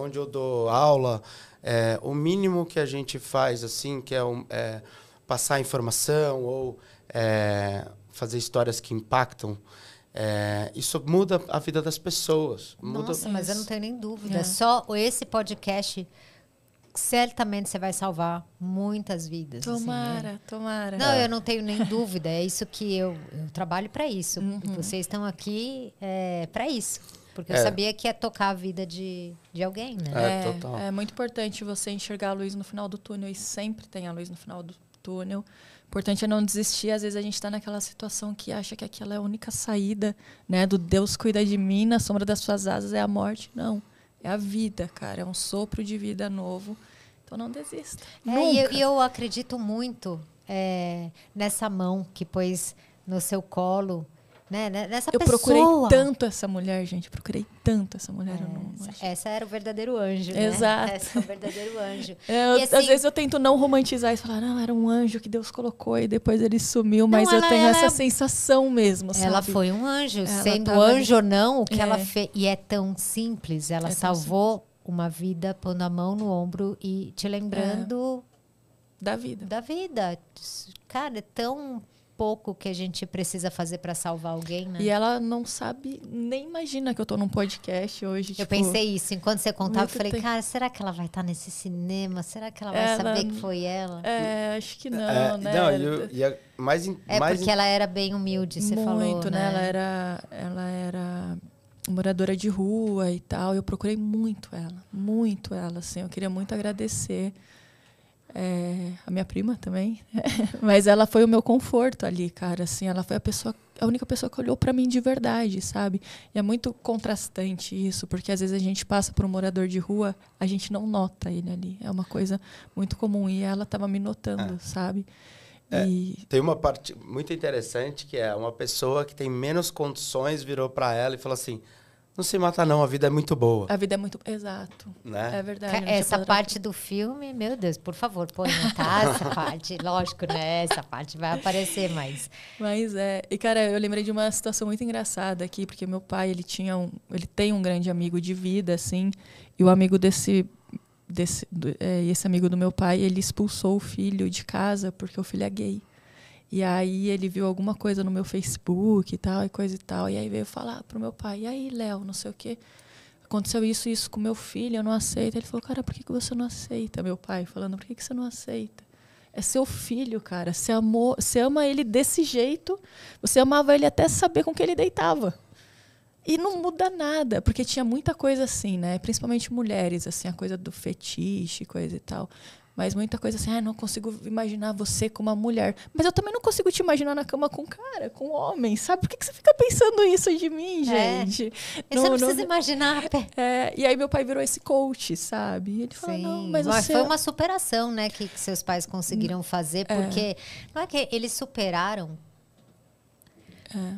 onde eu dou aula, o mínimo que a gente faz, assim, que é passar informação ou fazer histórias que impactam, isso muda a vida das pessoas. Nossa, mas eu não tenho nem dúvida. Só esse podcast, certamente você vai salvar muitas vidas. Tomara, assim, tomara. Não, eu não tenho nem dúvida. É isso que eu trabalho para isso. E vocês estão aqui para isso. Porque eu sabia que ia tocar a vida de alguém, né? Total. É muito importante você enxergar a luz no final do túnel. E sempre tem a luz no final do túnel. O importante é não desistir. Às vezes a gente está naquela situação que acha que aquela é a única saída, né? Do Deus cuida de mim, na sombra das suas asas é a morte. Não. É a vida, cara. É um sopro de vida novo. Então não desista. Nunca. E eu acredito muito nessa mão que pôs no seu colo, né? Nessa eu pessoa. procurei tanto essa mulher, gente. Procurei tanto essa mulher. Essa era o verdadeiro anjo, Exato. né? Essa é o verdadeiro anjo. Às vezes eu tento não romantizar e falar, não, era um anjo que Deus colocou e depois ele sumiu, mas eu tenho essa sensação mesmo, sabe? Ela foi um anjo, sendo anjo ou não, o que ela fez. E é tão simples, ela salvou uma vida pondo a mão no ombro e te lembrando da vida. Da vida. Cara, é tão pouco que a gente precisa fazer para salvar alguém, né? E ela não sabe, nem imagina que eu tô num podcast hoje. Eu pensei isso, enquanto você contava, eu falei, cara, será que ela vai estar nesse cinema? Será que ela vai saber que foi ela? Acho que não, né? Não, porque ela era bem humilde, você falou, muito, né? né? Ela era moradora de rua e tal. Eu procurei muito ela, assim. Eu queria muito agradecer. A minha prima também. Mas ela foi o meu conforto ali, cara. Assim, ela foi a única pessoa que olhou para mim de verdade, sabe? E é muito contrastante isso, porque às vezes a gente passa por um morador de rua, a gente não nota ele ali. É uma coisa muito comum. E ela estava me notando, sabe? Tem uma parte muito interessante que é uma pessoa que tem menos condições virou para ela e falou assim: não se mata não, a vida é muito boa. A vida é muito... Exato. Né? É verdade. Essa parte do filme, meu Deus, por favor, põe, tá? Essa parte, lógico, né? Essa parte vai aparecer mais. Mas E, cara, eu lembrei de uma situação muito engraçada aqui, porque meu pai, ele tem um grande amigo de vida, assim, e o amigo esse amigo do meu pai, ele expulsou o filho de casa porque o filho é gay. E aí ele viu alguma coisa no meu Facebook e tal, e coisa e tal. E aí veio falar pro meu pai, e aí, Léo, não sei o quê. Aconteceu isso com meu filho, eu não aceito. Ele falou, cara, por que você não aceita? Meu pai falando, por que você não aceita? É seu filho, cara. Você ama ele desse jeito. Você amava ele até saber com que ele deitava. E não muda nada, porque tinha muita coisa assim, né? Principalmente mulheres, assim, a coisa do fetiche, coisa e tal. Mas muita coisa assim, não consigo imaginar você com uma mulher. Mas eu também não consigo te imaginar na cama com um cara, com um homem, sabe? Por que você fica pensando isso de mim, gente? Você não precisa imaginar. E aí meu pai virou esse coach, sabe? E ele falou, não, mas você... Foi uma superação, né, que seus pais conseguiram fazer, porque não é que eles superaram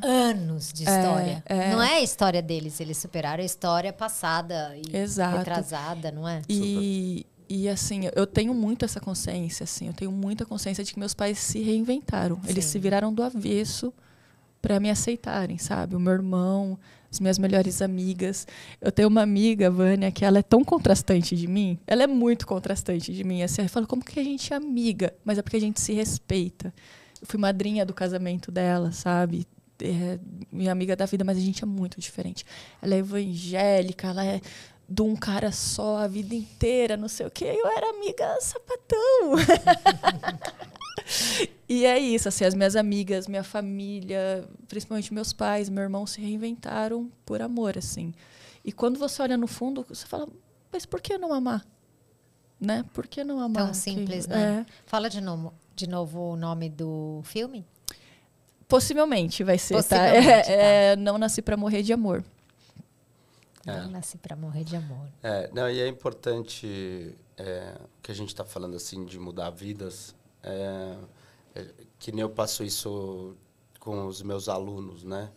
anos de história. Não é a história deles, eles superaram a história passada e retrasada, não é? E assim, eu tenho muito essa consciência, assim, eu tenho muita consciência de que meus pais se reinventaram. Eles se viraram do avesso para me aceitarem, sabe? O meu irmão, as minhas melhores amigas. Eu tenho uma amiga, Vânia, que ela é tão contrastante de mim. Ela é muito contrastante de mim. Assim, eu falo, como que a gente é amiga? Mas é porque a gente se respeita. Eu fui madrinha do casamento dela, sabe? Minha amiga da vida, mas a gente é muito diferente. Ela é evangélica, ela é de um cara só a vida inteira, não sei o quê. Eu era amiga sapatão. E é isso, assim, as minhas amigas, minha família, principalmente meus pais, meu irmão se reinventaram por amor, assim. E quando você olha no fundo, você fala, mas por que não amar? Né? Por que não amar? Tão simples, né? Fala de novo o nome do filme? Possivelmente vai ser, tá? Não Nasci Pra Morrer de Amor. Não nasci para morrer de amor. E é importante que a gente está falando assim de mudar vidas, que nem eu passo isso com os meus alunos, né?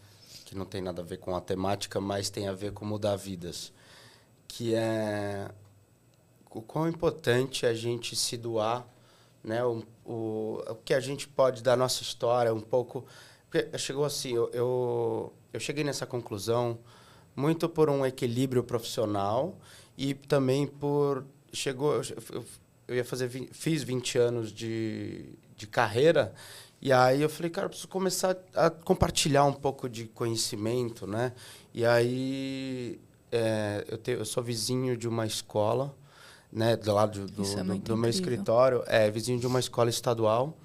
Que não tem nada a ver com a temática, mas tem a ver com mudar vidas. Que é o quão importante é a gente se doar, né? O que a gente pode da nossa história, um pouco... Porque chegou assim, eu cheguei nessa conclusão muito por um equilíbrio profissional e também por... Eu ia fiz 20 anos de carreira, e aí eu falei, cara, eu preciso começar a compartilhar um pouco de conhecimento, né? E aí eu sou vizinho de uma escola, né, do lado do meu escritório, vizinho de uma escola estadual,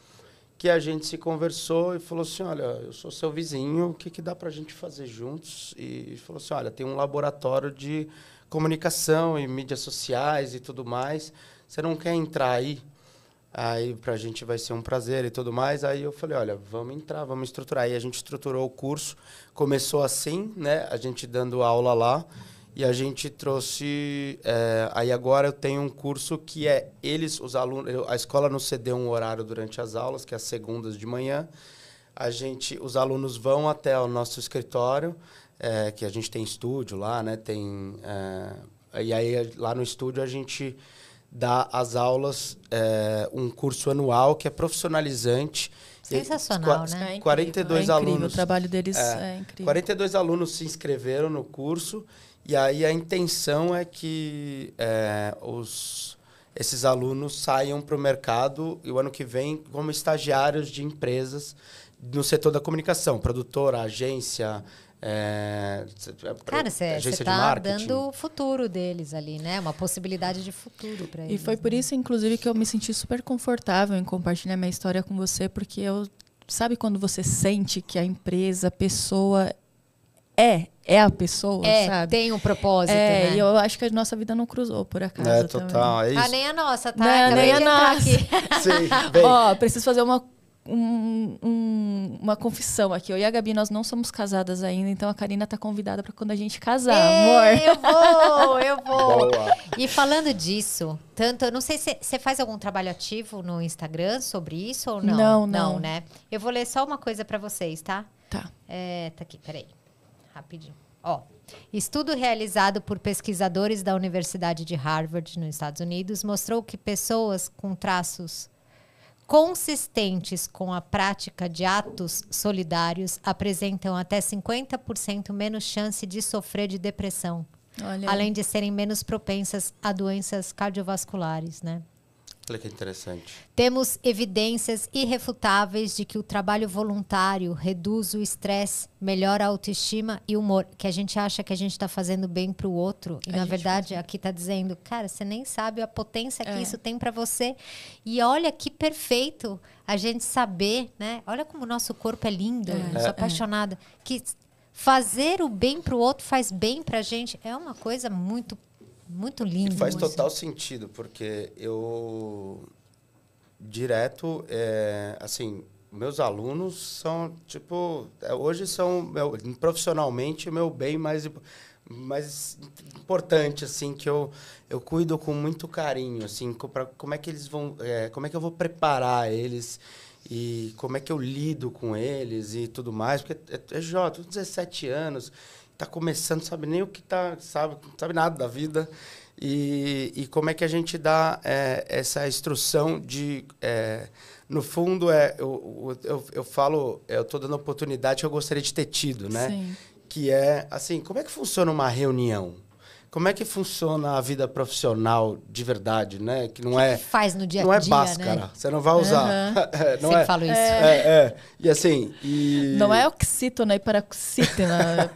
que a gente se conversou e falou assim, olha, eu sou seu vizinho, o que dá pra gente fazer juntos? E falou assim, olha, tem um laboratório de comunicação e mídias sociais e tudo mais, você não quer entrar aí? Aí pra gente vai ser um prazer e tudo mais. Aí eu falei, olha, vamos entrar, vamos estruturar. Aí a gente estruturou o curso, começou assim, né, a gente dando aula lá, e a gente trouxe... aí agora eu tenho um curso que os alunos... A escola nos cedeu um horário durante as aulas, que é as segundas de manhã. Os alunos vão até o nosso escritório, que a gente tem estúdio lá, né? E aí lá no estúdio a gente dá as aulas, um curso anual que é profissionalizante. Sensacional, né? 42 alunos. O trabalho deles é incrível. 42 alunos se inscreveram no curso. E aí a intenção é que esses alunos saiam para o mercado e o ano que vem como estagiários de empresas no setor da comunicação, produtora, agência, cara, você está dando o futuro deles ali, né? Uma possibilidade de futuro para eles. E foi por isso, inclusive, que eu me senti super confortável em compartilhar minha história com você, porque sabe quando você sente que a empresa, a pessoa é a pessoa, sabe? Tem um propósito, né? E eu acho que a nossa vida não cruzou, por acaso. Total, é isso. Nem a nossa, tá? Não, nem a nossa. Sim, preciso fazer uma confissão aqui. Eu e a Gabi, nós não somos casadas ainda, então a Karina tá convidada para quando a gente casar, amor. Eu vou. Boa. E falando disso, eu não sei se você faz algum trabalho ativo no Instagram sobre isso ou não? Não, né? Eu vou ler só uma coisa para vocês, tá? Tá. Tá aqui, peraí. Rapidinho. Estudo realizado por pesquisadores da Universidade de Harvard, nos Estados Unidos, mostrou que pessoas com traços consistentes com a prática de atos solidários apresentam até 50% menos chance de sofrer de depressão, além de serem menos propensas a doenças cardiovasculares, né? Olha que interessante. Temos evidências irrefutáveis de que o trabalho voluntário reduz o estresse, melhora a autoestima e o humor. Que a gente acha que a gente está fazendo bem para o outro. E, na verdade, aqui está dizendo, cara, você nem sabe a potência que isso tem para você. E olha que perfeito a gente saber, né? Olha como o nosso corpo é lindo. Eu sou apaixonada. Que fazer o bem para o outro faz bem para a gente. É uma coisa muito lindo. E faz total sentido, porque eu direto, assim, meus alunos são, tipo, hoje são, profissionalmente, o meu bem mais importante, assim, que eu cuido com muito carinho, assim, como é que eles vão, como é que eu vou preparar eles e como é que eu lido com eles e tudo mais, porque é jovem, 17 anos... Tá começando, sabe nem o que sabe nada da vida. E como é que a gente dá essa instrução de... no fundo, eu falo, eu estou dando a oportunidade que eu gostaria de ter tido, né? Sim. Que é, assim, como é que funciona uma reunião? Como é que funciona a vida profissional de verdade, né? Que não é... que faz no dia a dia, não é báscara. Né? Você não vai usar. Não sempre falo isso. E assim... Não é oxítona e paroxítona.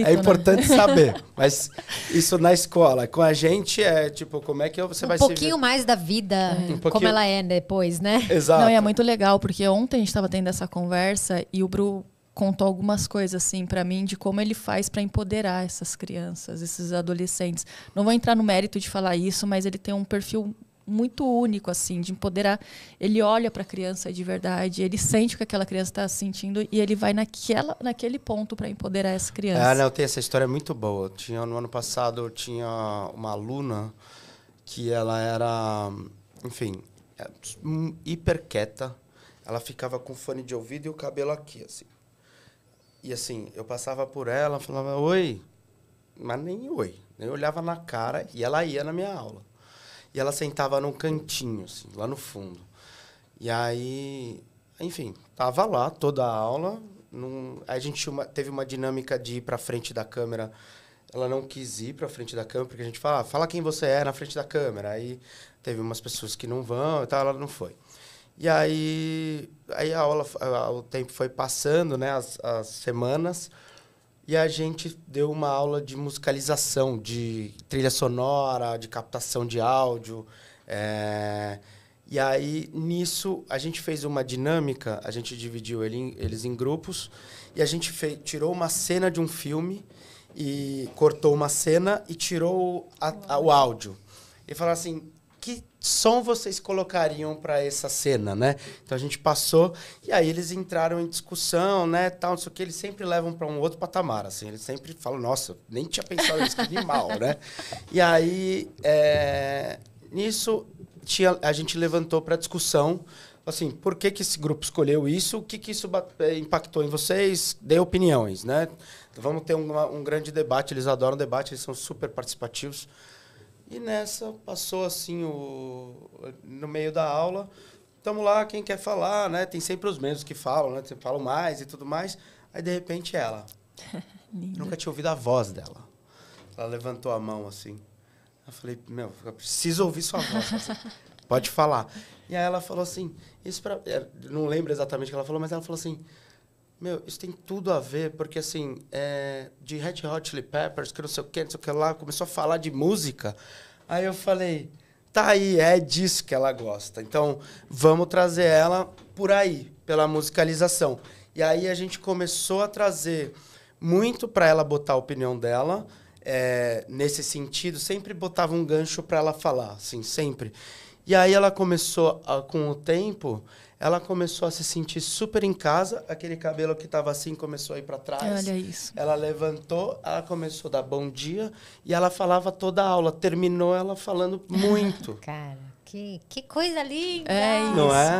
É importante saber. Mas isso na escola. Com a gente é tipo, como é que você vai se... Um pouquinho mais da vida, como ela é depois, né? Exato. Não, e é muito legal, porque ontem a gente estava tendo essa conversa e o Bru contou algumas coisas assim para mim de como ele faz para empoderar essas crianças, esses adolescentes. Não vou entrar no mérito de falar isso, mas ele tem um perfil muito único assim de empoderar. Ele olha para a criança de verdade, ele sente o que aquela criança está sentindo e ele vai naquele ponto para empoderar essa criança. Não, tem essa história muito boa. No ano passado eu tinha uma aluna que ela era, enfim, hiper quieta. Ela ficava com fone de ouvido e o cabelo aqui, assim. E assim, eu passava por ela, falava, oi, mas nem oi. Eu olhava na cara e ela ia na minha aula. E ela sentava num cantinho, assim, lá no fundo. E aí, enfim, tava lá toda a aula. A gente teve uma dinâmica de ir para frente da câmera ela não quis ir para frente da câmera, porque a gente fala quem você é na frente da câmera. Aí teve umas pessoas que não vão e tal, ela não foi. E aí a aula, o tempo foi passando, né, as semanas, e a gente deu uma aula de musicalização, de trilha sonora, de captação de áudio. E aí, nisso, a gente fez uma dinâmica, a gente dividiu eles em grupos, e a gente tirou uma cena de um filme, e cortou uma cena e tirou o áudio. E falou assim, que som vocês colocariam para essa cena, né? Então a gente passou e aí eles entraram em discussão, né, tal, não sei o que, eles sempre levam para um outro patamar, assim, eles sempre falam, nossa, nem tinha pensado nisso, que animal, né? E aí, nisso, a gente levantou para discussão, assim, por que esse grupo escolheu isso, o que isso impactou em vocês, dê opiniões, né? Vamos ter um grande debate, eles adoram debate, eles são super participativos. E nessa, passou assim, no meio da aula, estamos lá, quem quer falar, né? Tem sempre os mesmos que falam, né? Sempre falam mais e tudo mais. Aí, de repente, ela. Nunca tinha ouvido a voz dela. Ela levantou a mão, assim. Eu falei, meu, eu preciso ouvir sua voz. Assim, pode falar. E aí ela falou assim, não lembro exatamente o que ela falou, mas ela falou assim, meu, isso tem tudo a ver, porque, assim, de Red Hot Chili Peppers, que não sei o que lá, começou a falar de música. Aí eu falei, tá aí, é disso que ela gosta. Então, vamos trazer ela por aí, pela musicalização. E aí a gente começou a trazer muito para ela botar a opinião dela, nesse sentido, sempre botava um gancho para ela falar, assim, sempre. E aí ela começou, com o tempo, ela começou a se sentir super em casa, aquele cabelo que estava assim começou a ir para trás. Olha isso. Ela levantou, ela começou a dar bom dia e ela falava toda a aula. Terminou ela falando muito. Cara, que coisa linda! É isso. Não é?